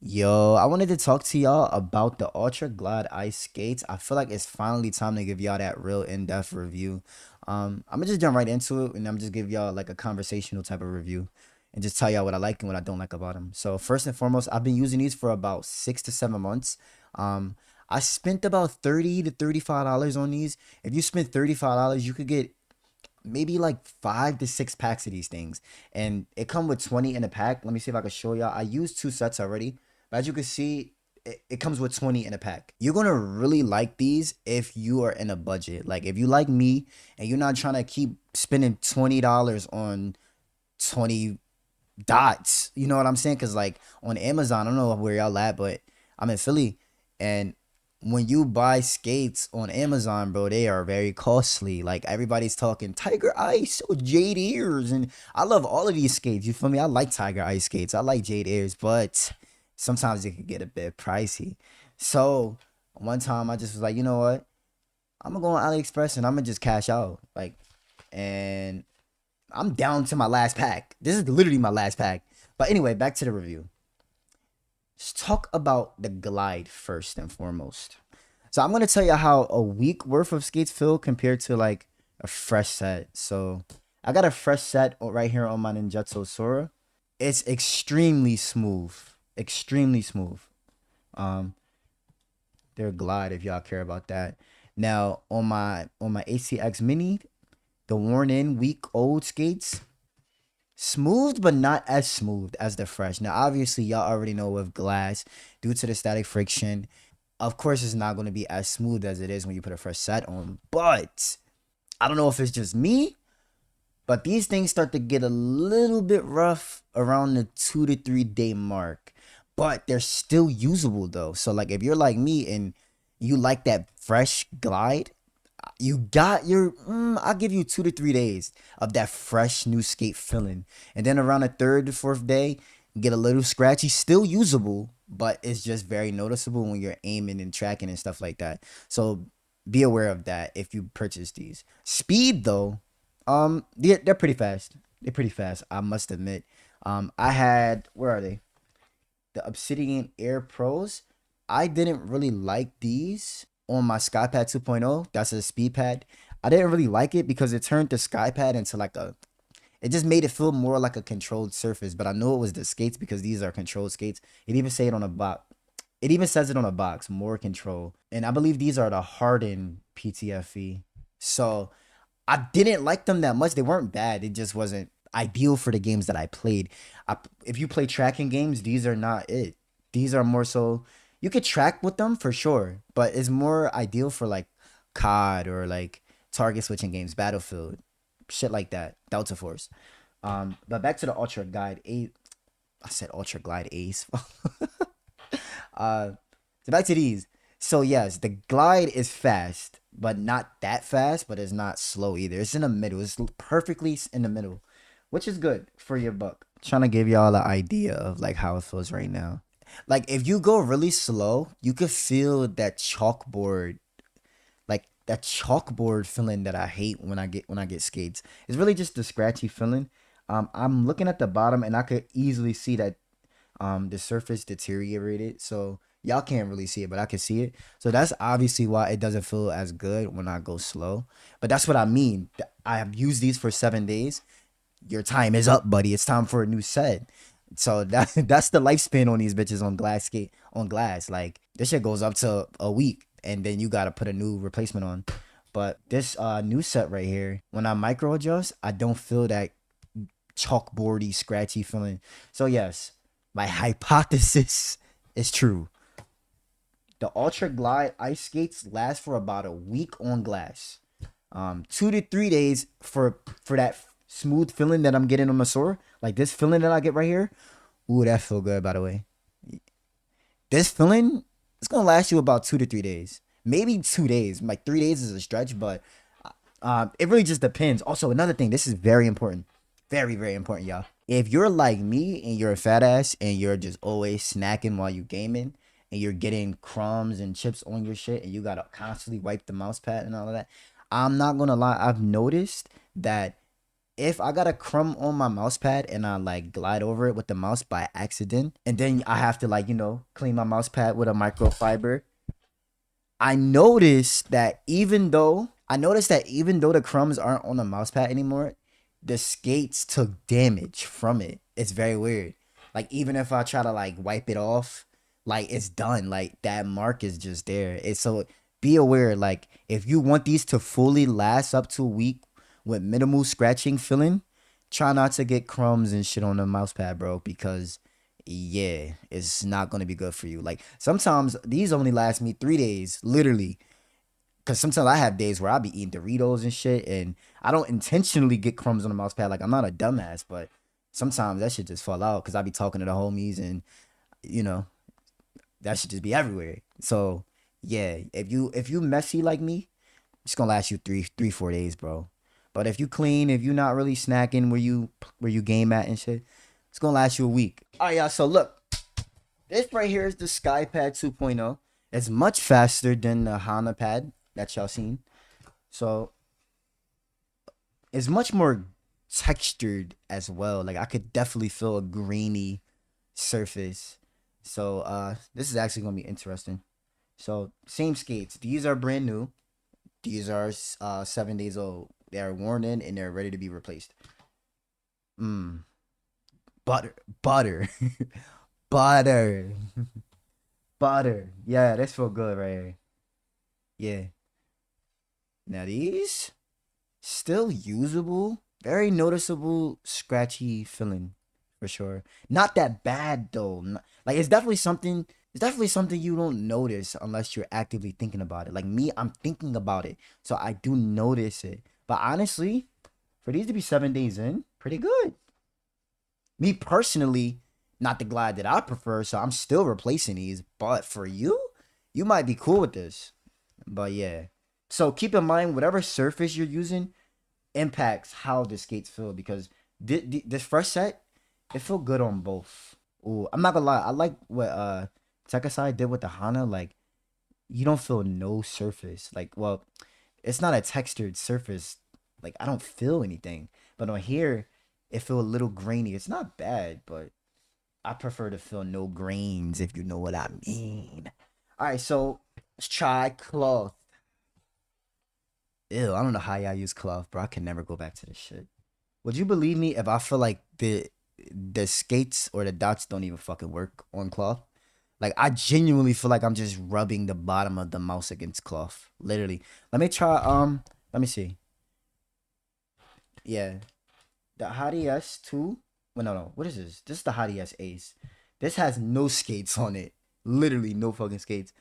Yo, I wanted to talk to y'all about the Ultra Glide Ice skates. I feel like it's finally time to give y'all that real in-depth review. I'm gonna just jump right into it, and I'm just give y'all like a conversational type of review, and just tell y'all what I like and what I don't like about them. So first and foremost, I've been using these for about 6 to 7 months. Um, I spent about $30 to $35 on these. If you spend $35, you could get maybe like 5 to 6 packs of these things, and it come with 20 in a pack. Let me see if I can show y'all. I used 2 sets already, but as you can see, it comes with 20 in a pack. You're gonna really like these if you are in a budget. Like if you like me and you're not trying to keep spending $20 on 20 dots, you know what I'm saying? Because like on Amazon, I don't know where y'all at, but I'm in Philly, and when you buy skates on Amazon, bro, they are very costly. Like everybody's talking Tiger Ice or Jade Ears, and I love all of these skates. You feel me? I like Tiger Ice skates. I like Jade Ears, but sometimes it can get a bit pricey. So one time I just was like, you know what? I'm gonna go on AliExpress and I'm gonna just cash out. Like, and I'm down to my last pack. This is literally my last pack. But anyway, back to the review. Let's talk about the glide first and foremost. So I'm gonna tell you how a week worth of skates feel compared to like a fresh set. So I got a fresh set right here on my Ninjutsu Sora. It's extremely smooth. Extremely smooth. Um, they're glide if y'all care about that. Now on my ACX Mini, the worn in week old skates, smooth but not as smooth as the fresh. Now obviously y'all already know with glass, due to the static friction, of course it's not going to be as smooth as it is when you put a fresh set on. But I don't know if it's just me, but these things start to get a little bit rough around the 2 to 3 day mark. But they're still usable though. So like if you're like me and you like that fresh glide, you got your I'll give you 2 to 3 days of that fresh new skate feeling. And then around the third to fourth day, get a little scratchy, still usable, but it's just very noticeable when you're aiming and tracking and stuff like that. So be aware of that if you purchase these. Speed though, they're pretty fast. They're pretty fast, I must admit. I had, where are they? The Obsidian Air Pros. I didn't really like these on my Skypad 2.0. That's a speed pad. I didn't really like it because it turned the Skypad into like a, it just made it feel more like a controlled surface. But I know it was the skates because these are controlled skates. It even say it on a box. It even says it on a box, more control. And I believe these are the hardened PTFE. So I didn't like them that much. They weren't bad. It just wasn't ideal for the games that I played. If you play tracking games, these are not it. These are more so, you could track with them for sure, but it's more ideal for like COD or like target switching games, Battlefield, shit like that, Delta Force. But back to the Ultra Glide 8. I said Ultra Glide Ace. uh, so back to these. So yes, the glide is fast, but not that fast, but it's not slow either. It's in the middle. It's perfectly in the middle, which is good for your buck. Trying to give y'all an idea of like how it feels right now. Like if you go really slow, you could feel that chalkboard, like that chalkboard feeling that I hate when I get skates. It's really just the scratchy feeling. I'm looking at the bottom and I could easily see that the surface deteriorated. So y'all can't really see it, but I can see it. So that's obviously why it doesn't feel as good when I go slow. But that's what I mean. I have used these for 7 days. Your time is up, buddy. It's time for a new set. So that's the lifespan on these bitches on glass. Like this shit goes up to a week, and then you gotta put a new replacement on. But this new set right here, when I micro adjust, I don't feel that chalkboardy, scratchy feeling. So yes, my hypothesis is true. The Ultra Glide ice skates last for about a week on glass. 2 to 3 days for that smooth feeling that I'm getting on the sore. Like this feeling that I get right here. Ooh, that feel good, by the way. This feeling, it's gonna last you about 2 to 3 days. Maybe 2 days. Like 3 days is a stretch, but it really just depends. Also, another thing, this is very important. Very, very important, y'all. If you're like me and you're a fat ass and you're just always snacking while you gaming and you're getting crumbs and chips on your shit and you gotta constantly wipe the mouse pad and all of that, I'm not gonna lie, I've noticed that if I got a crumb on my mouse pad and I like glide over it with the mouse by accident, and then I have to like, clean my mouse pad with a microfiber, I noticed that even though the crumbs aren't on the mouse pad anymore, the skates took damage from it. It's very weird. Like even if I try to like wipe it off, like it's done. Like that mark is just there. It's so be aware. Like if you want these to fully last up to a week with minimal scratching filling, try not to get crumbs and shit on the mouse pad, bro, because yeah, it's not gonna be good for you. Like sometimes these only last me 3 days, literally. Cause sometimes I have days where I be eating Doritos and shit, and I don't intentionally get crumbs on the mouse pad. Like I'm not a dumbass, but sometimes that shit just fall out because I be talking to the homies, and you know that should just be everywhere. So yeah, if you messy like me, it's gonna last you 4 days, bro. But if you clean, if you not really snacking where you game at and shit, it's gonna last you a week. All right, y'all. So look, this right here is the SkyPad 2.0. It's much faster than the Hana pad that y'all seen. So it's much more textured as well. Like I could definitely feel a grainy surface. So this is actually gonna be interesting. So same skates. These are brand new. These are 7 days old. They are worn in and they're ready to be replaced. Mmm. Butter. Butter. Butter. Butter. Yeah, this feel good right here. Yeah. Now these still usable. Very noticeable scratchy feeling for sure. Not that bad though. Like it's definitely something. It's definitely something you don't notice unless you're actively thinking about it. Like me, I'm thinking about it, so I do notice it. But honestly, for these to be 7 days in, pretty good. Me personally, not the glide that I prefer, so I'm still replacing these. But for you, you might be cool with this. But yeah. So keep in mind, whatever surface you're using impacts how the skates feel because this first set, it felt good on both. Ooh, I'm not gonna lie, I like what Tekasai did with the Hana. Like you don't feel no surface. Like well, it's not a textured surface. Like I don't feel anything. But on here, it feel a little grainy. It's not bad, but I prefer to feel no grains if you know what I mean. All right, so let's try cloth. Ew, I don't know how y'all use cloth, bro. I can never go back to this shit. Would you believe me if I feel like the skates or the dots don't even fucking work on cloth? Like I genuinely feel like I'm just rubbing the bottom of the mouse against cloth. Literally. Let me try let me see. Yeah. The Hadi S2. Well, no. What is this? This is the Hadi S Ace. This has no skates on it. Literally no fucking skates.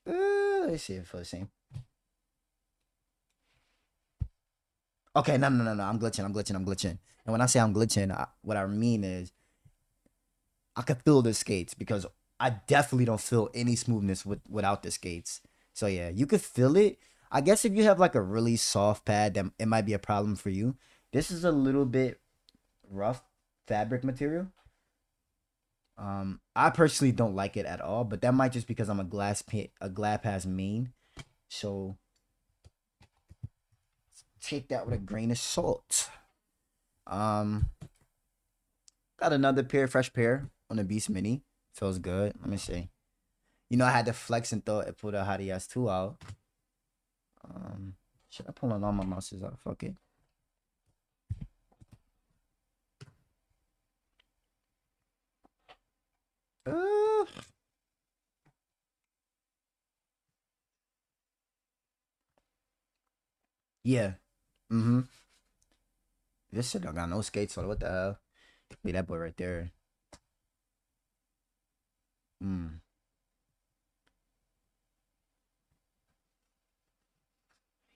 Let's see if it feels the same. Okay, no. I'm glitching. And when I say I'm glitching, what I mean is I could feel the skates because I definitely don't feel any smoothness without the skates. So yeah, you could feel it. I guess if you have like a really soft pad, then it might be a problem for you. This is a little bit rough fabric material. I personally don't like it at all, but that might just because I'm a glass pass main. So take that with a grain of salt. Um, got another fresh pair on the Beast Mini. Feels good. Let me see. I had to flex and throw it, put a Hottie S2 out. Should I pull on all my mouses out? Fuck it. Uh, yeah. Mm-hmm. This shit don't got no skates on it. What the hell? Leave that boy right there. Mm.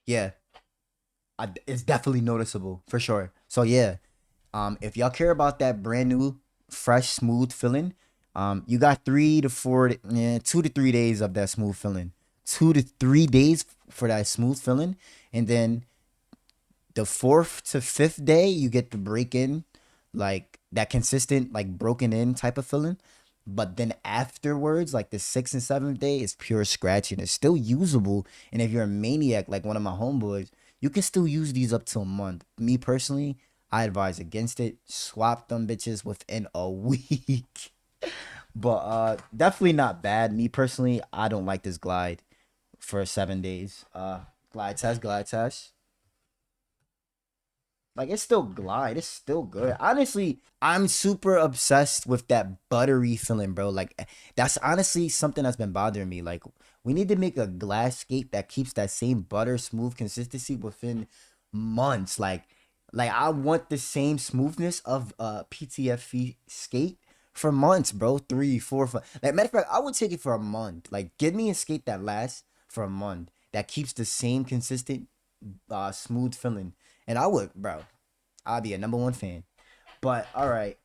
Yeah. It's definitely noticeable for sure. So yeah. If y'all care about that brand new, fresh, smooth feeling, you got 2 to 3 days of that smooth feeling. 2 to 3 days for that smooth feeling, and then the fourth to fifth day you get to break in, like that consistent, like broken in type of feeling. But then afterwards, like the sixth and seventh day, is pure scratching. It's still usable, and if you're a maniac like one of my homeboys, you can still use these up till a month. Me personally, I advise against it. Swap them bitches within a week. But definitely not bad. Me personally, I don't like this glide for 7 days. Glide test, glide test. Like it's still glide. It's still good. Honestly, I'm super obsessed with that buttery feeling, bro. Like that's honestly something that's been bothering me. Like we need to make a glass skate that keeps that same butter smooth consistency within months. Like I want the same smoothness of a PTFE skate for months, bro. 3, 4, 5. Like matter of fact, I would take it for a month. Like give me a skate that lasts for a month that keeps the same consistent smooth feeling. And I would, bro. I'd be a number one fan. But all right,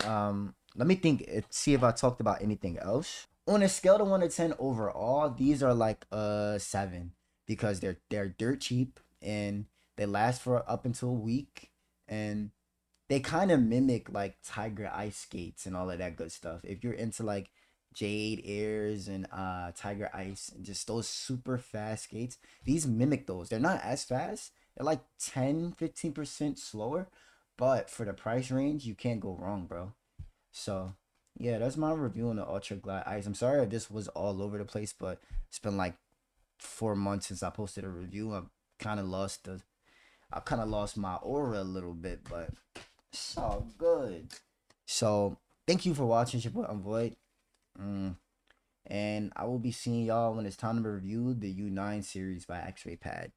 let me think. See if I talked about anything else. On a scale to 1 to 10 overall, these are like 7 because they're dirt cheap and they last for up until a week and they kind of mimic like Tiger Ice skates and all of that good stuff. If you're into like Jade Airs and Tiger Ice and just those super fast skates, these mimic those. They're not as fast. They're like 10-15% slower, but for the price range, you can't go wrong, bro. So, yeah, that's my review on the Ultra Glide Ice. I'm sorry if this was all over the place, but it's been like 4 months since I posted a review. I kind of lost my aura a little bit, but it's all good. So thank you for watching. It's your boy Unvoid. And I will be seeing y'all when it's time to review the U9 series by X-Ray Pad.